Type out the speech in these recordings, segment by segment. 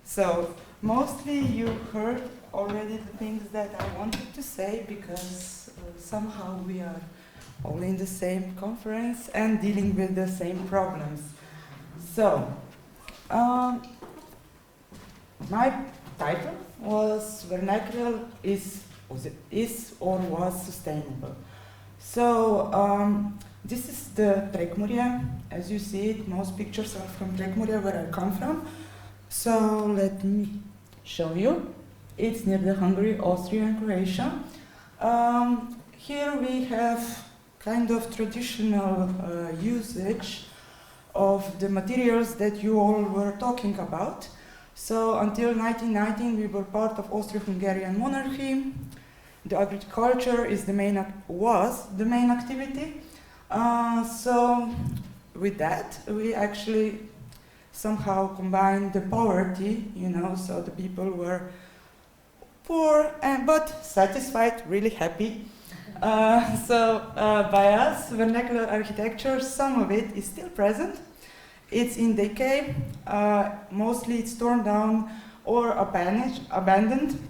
So, mostly you heard already the things that I wanted to say because somehow we are all in the same conference and dealing with the same problems. So, my title was Vernacular is or was sustainable. So, this is the Prekmurje. As you see it, most pictures are from Prekmurje, where I come from. So let me show you. It's near the Hungary, Austria, and Croatia. Here we have kind of traditional usage of the materials that you all were talking about. So until 1919, we were part of Austro-Hungarian monarchy. The agriculture is was the main activity. So with that, we actually somehow combined the poverty, so the people were poor but satisfied, really happy. By us, vernacular architecture, some of it is still present. It's in decay, mostly it's torn down or abandoned,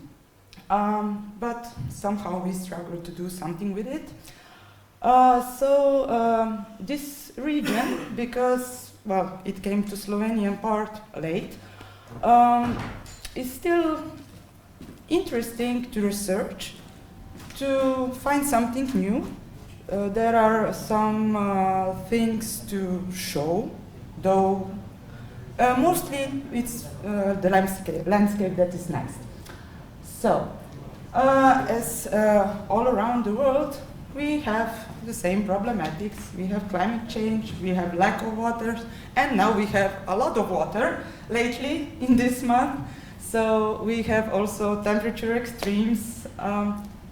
but somehow we struggle to do something with it. This region, because it came to Slovenian part late, is still interesting to research, to find something new. There are some things to show, though mostly it's the landscape that is nice. So, as all around the world, we have the same problematics. We have climate change, we have lack of water, and now we have a lot of water lately in this month. So we have also temperature extremes,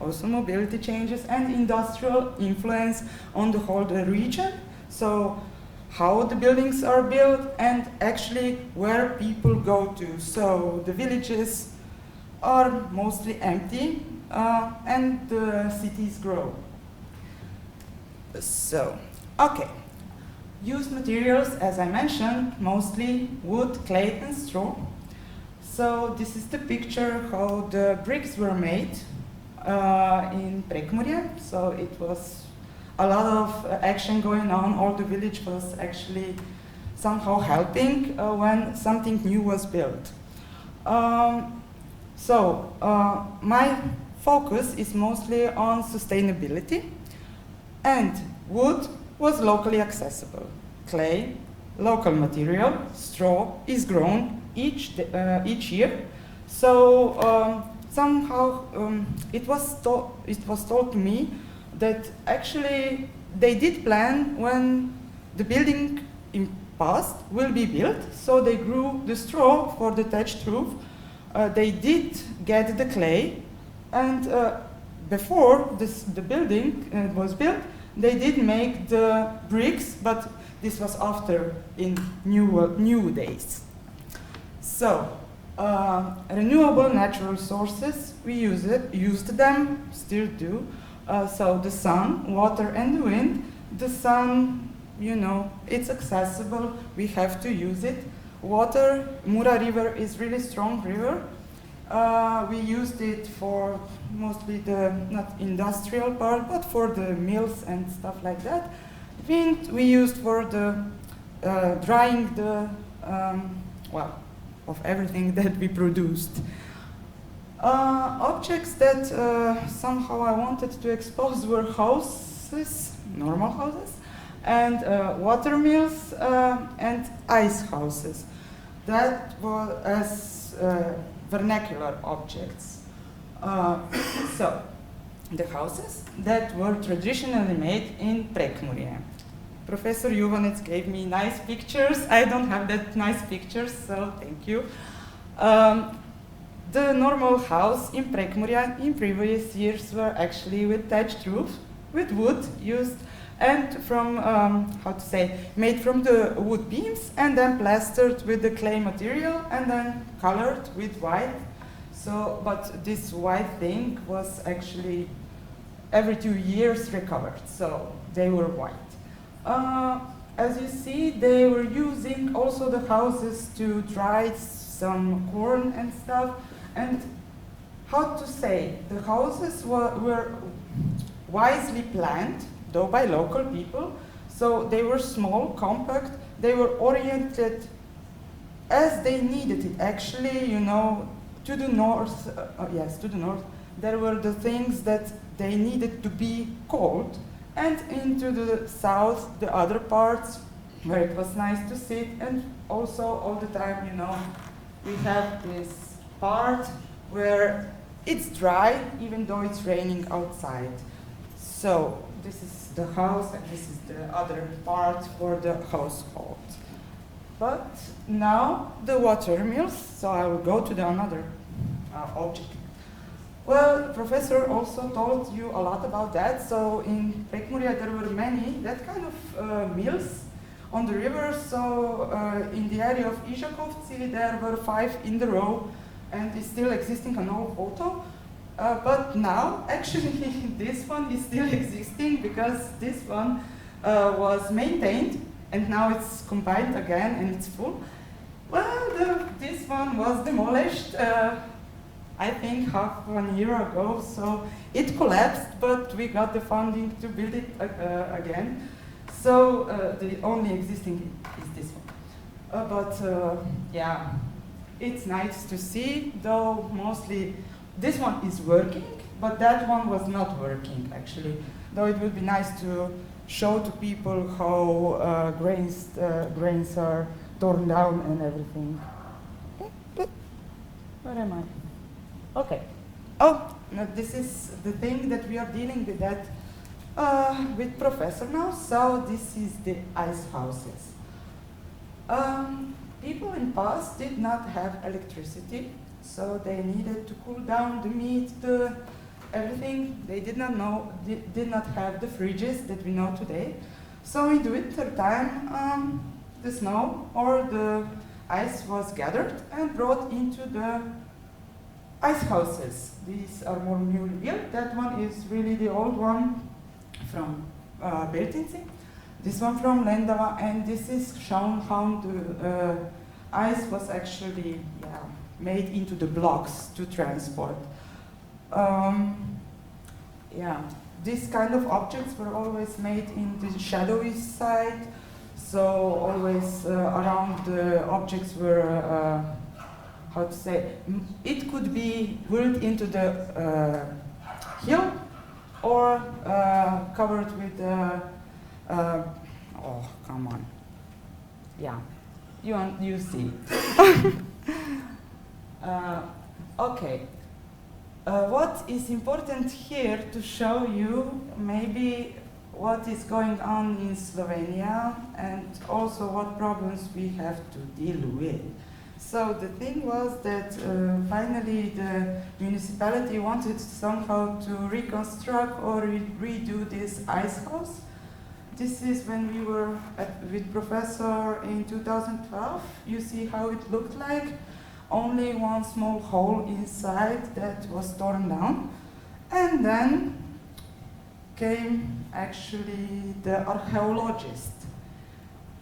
also mobility changes, and industrial influence on the whole region. So how the buildings are built and actually where people go to. So the villages are mostly empty and the cities grow. So, okay. Used materials, as I mentioned, mostly wood, clay, and straw. So this is the picture how the bricks were made in Prekmurje. So it was a lot of action going on. All the village was actually somehow helping when something new was built. My focus is mostly on sustainability. And wood was locally accessible. Clay, local material, straw is grown each year. So somehow it was told to me that actually they did plan when the building in past will be built. So they grew the straw for the thatched roof. They did get the clay, and before the building was built, they did make the bricks, but this was after in new days. So, renewable natural sources, we used them, still do. So the sun, water, and the wind. The sun, it's accessible, we have to use it. Water, Mura River is really strong river. We used it for mostly the, not industrial part, but for the mills and stuff like that. Wind we used for the drying the, of everything that we produced. Objects that somehow I wanted to expose were houses, normal houses, and water mills and ice houses. That was as vernacular objects. So, the houses that were traditionally made in Prekmurje. Professor Juvanec gave me nice pictures. I don't have that nice pictures, so thank you. The normal house in Prekmurje in previous years were actually with thatched roof, with wood used, and from, made from the wood beams, and then plastered with the clay material, and then colored with white. So, but this white thing was actually every 2 years recovered, so they were white. As you see, they were using also the houses to dry some corn and stuff. And how to say, the houses were wisely planned, though by local people. So they were small, compact, they were oriented as they needed it. Actually, you know, to the north, yes, to the north, there were the things that they needed to be cold, and into the south, the other parts where it was nice to sit, and also all the time, you know, we have this part where it's dry, even though it's raining outside. So this is the house, and this is the other part for the household. But now the water mills, so I will go to the another object. Well, the professor also told you a lot about that. So in Prekmurje there were many that kind of mills on the river. So in the area of Ižakovci there were 5 in the row, and it's still existing an old photo. But now, actually, this one is still existing because this one was maintained, and now it's combined again and it's full. Well, this one was demolished, I think half 1 year ago, so it collapsed, but we got the funding to build it again. So the only existing is this one. Yeah, it's nice to see, though mostly this one is working, but that one was not working, actually. Though it would be nice to show to people how grains are torn down and everything. But where am I? Okay. Oh, no, this is the thing that we are dealing with that with Professor now. So this is the ice houses. People in past did not have electricity. So they needed to cool down the meat, everything. They did not have the fridges that we know today. So in the winter time, the snow or the ice was gathered and brought into the ice houses. These are more newly built. That one is really the old one from Beltinci. This one from Lendava, and this is shown how the ice was actually made into the blocks to transport. These kind of objects were always made in the shadowy side, so always around the objects were, how to say, it could be whirled into the hill or covered with, oh, come on. Yeah, you see. Okay. What is important here to show you maybe what is going on in Slovenia and also what problems we have to deal with. So the thing was that finally the municipality wanted somehow to reconstruct or redo this ice house. This is when we were with Professor in 2012. You see how it looked like. Only one small hole inside that was torn down. And then came actually the archaeologist.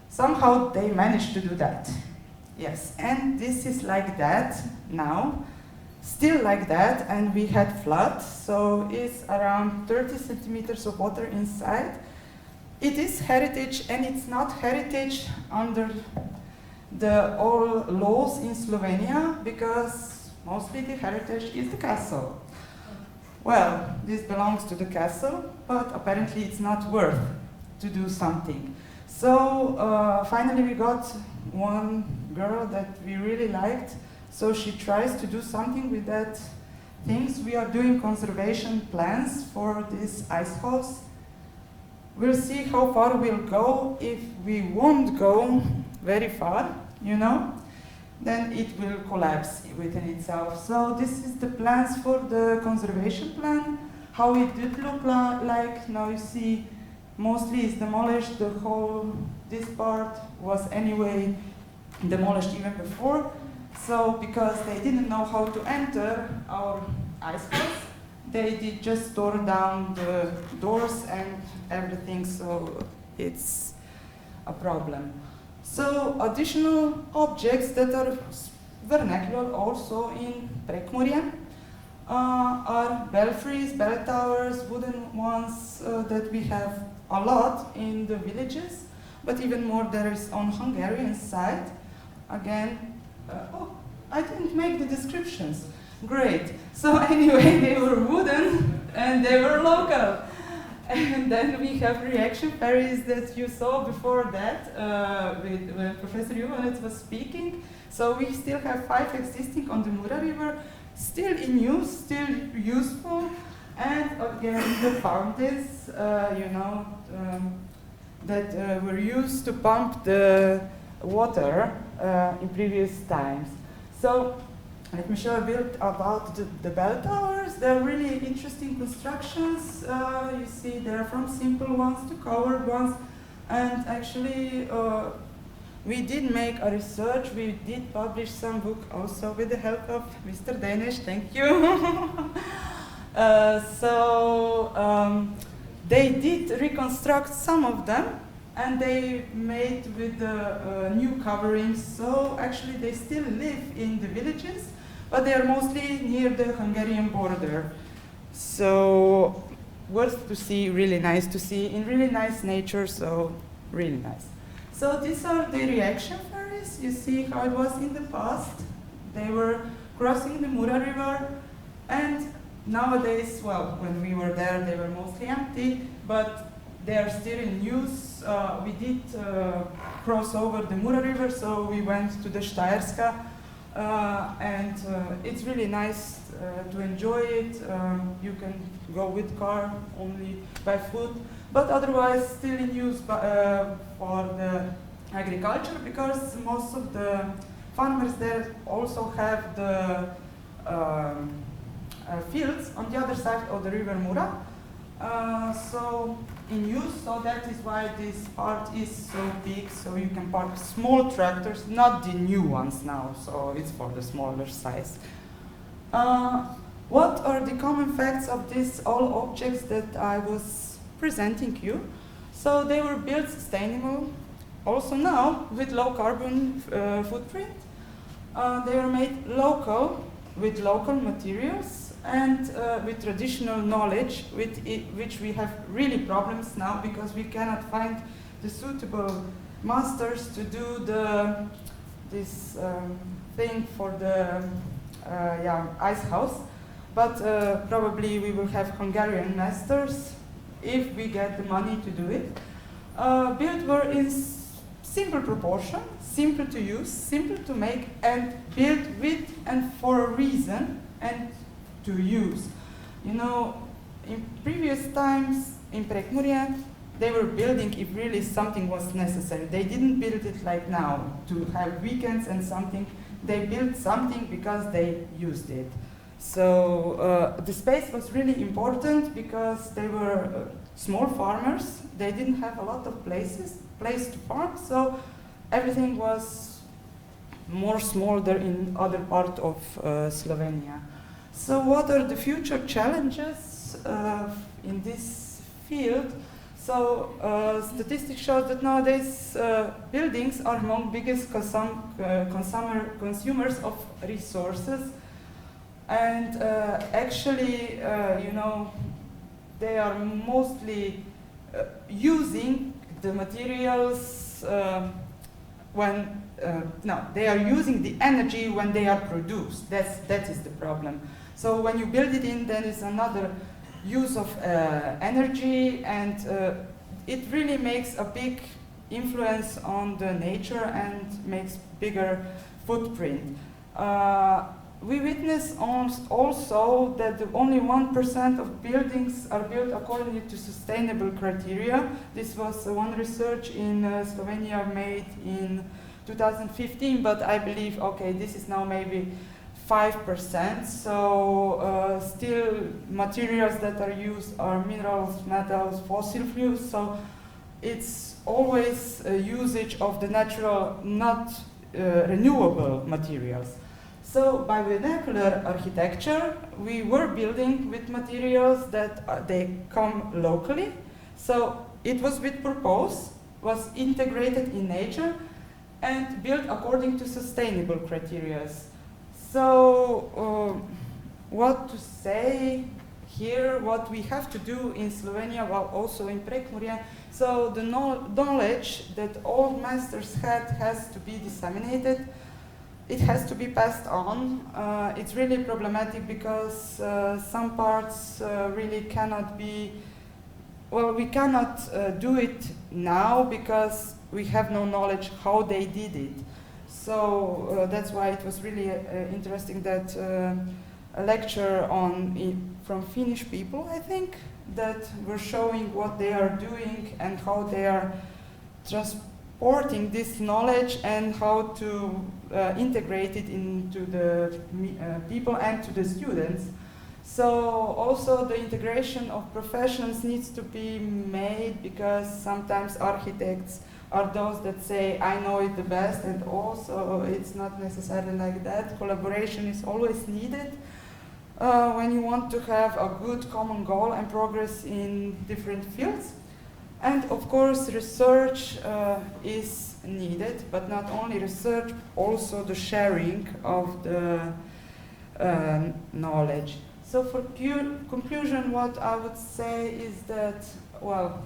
Somehow they managed to do that. Yes, and this is like that now, still like that, and we had flood, so it's around 30 centimeters of water inside. It is heritage, and it's not heritage under the all laws in Slovenia, because mostly the heritage is the castle. Well, this belongs to the castle, but apparently it's not worth to do something. So finally we got one girl that we really liked, so she tries to do something with that things. We are doing conservation plans for this ice house. We'll see how far we'll go. If we won't go very far, you know, then it will collapse within itself. So this is the plans for the conservation plan, how it did look like. Now you see, mostly it's demolished. The whole, this part was anyway demolished even before. So because they didn't know how to enter our ice house, they did just tore down the doors and everything, so it's a problem. So additional objects that are vernacular also in Prekmurje. Are belfries, bell towers, wooden ones that we have a lot in the villages, but even more there is on Hungarian side. Again, oh, I didn't make the descriptions. Great. So anyway, they were wooden and they were local. And then we have reaction ferries that you saw before that when Professor Juvanec was speaking. So we still have 5 existing on the Mura River, still in use, still useful. And again, the fountains, that were used to pump the water in previous times. So let me show a bit about the bell towers. They're really interesting constructions. You see they're from simple ones to covered ones. And actually, we did make a research. We did publish some book also with the help of Mr. Danish. Thank you. They did reconstruct some of them, and they made with the new coverings. So actually, they still live in the villages, but they are mostly near the Hungarian border. So worth to see, really nice to see, in really nice nature, so really nice. So these are the reaction ferries. You see how it was in the past. They were crossing the Mura River, and nowadays, well, when we were there, they were mostly empty, but they are still in use. We did cross over the Mura River, so we went to the Steierska, and it's really nice to enjoy it. You can go with car, only by foot, but otherwise still in use for the agriculture, because most of the farmers there also have the fields on the other side of the river Mura. So in use, so that is why this part is so big, so you can park small tractors, not the new ones now, so it's for the smaller size. What are the common facts of these all objects that I was presenting you? So they were built sustainable, also now with low carbon footprint. They were made local, with local materials, and with traditional knowledge, which we have really problems now because we cannot find the suitable masters to do this thing for the ice house. But probably we will have Hungarian masters if we get the money to do it. Built were in simple proportion, simple to use, simple to make, and built with and for a reason and to use. You know, in previous times in Prekmurje, they were building if really something was necessary. They didn't build it like now to have weekends and something. They built something because they used it. So the space was really important because they were small farmers. They didn't have a lot of place to farm, so everything was more smaller in other part of Slovenia. So what are the future challenges in this field? So statistics show that nowadays buildings are among biggest consumers of resources, and actually, you know, they are mostly using the materials when they are using the energy when they are produced. That is the problem. So when you build it in, then it's another use of energy, and it really makes a big influence on the nature and makes bigger footprint. We witness also that only 1% of buildings are built according to sustainable criteria. This was one research in Slovenia made in 2015, but I believe, okay, this is now maybe 5%. So still materials that are used are minerals, metals, fossil fuels. So it's always a usage of the natural, not renewable materials. So by vernacular architecture, we were building with materials that they come locally. So it was with purpose, was integrated in nature, and built according to sustainable criteria. So, what to say here, what we have to do in Slovenia, well, also in Prekmurje. So the knowledge that old masters had has to be disseminated. It has to be passed on. It's really problematic because some parts really cannot be, well, we cannot do it now because we have no knowledge how they did it. So that's why it was really interesting that a lecture from Finnish people, I think, that were showing what they are doing and how they are transporting this knowledge and how to integrate it into the people and to the students. So also the integration of professions needs to be made because sometimes architects are those that say, I know it the best, and also it's not necessarily like that. Collaboration is always needed when you want to have a good common goal and progress in different fields. And of course, research is needed, but not only research, also the sharing of the knowledge. So for conclusion, what I would say is that, well,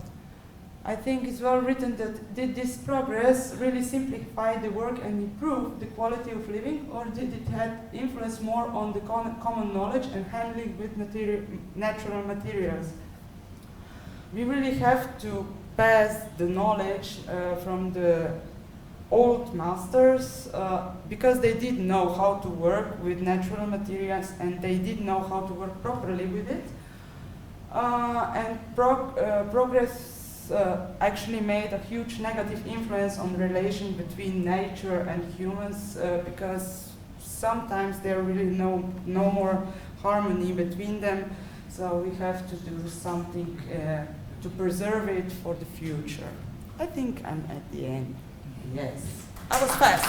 I think it's well written that did this progress really simplify the work and improve the quality of living, or did it have influence more on the common knowledge and handling with natural materials? We really have to pass the knowledge from the old masters because they did know how to work with natural materials and they did know how to work properly with it. And progress actually made a huge negative influence on the relation between nature and humans because sometimes there really no more harmony between them. So we have to do something to preserve it for the future. I think I'm at the end. Yes. I was fast.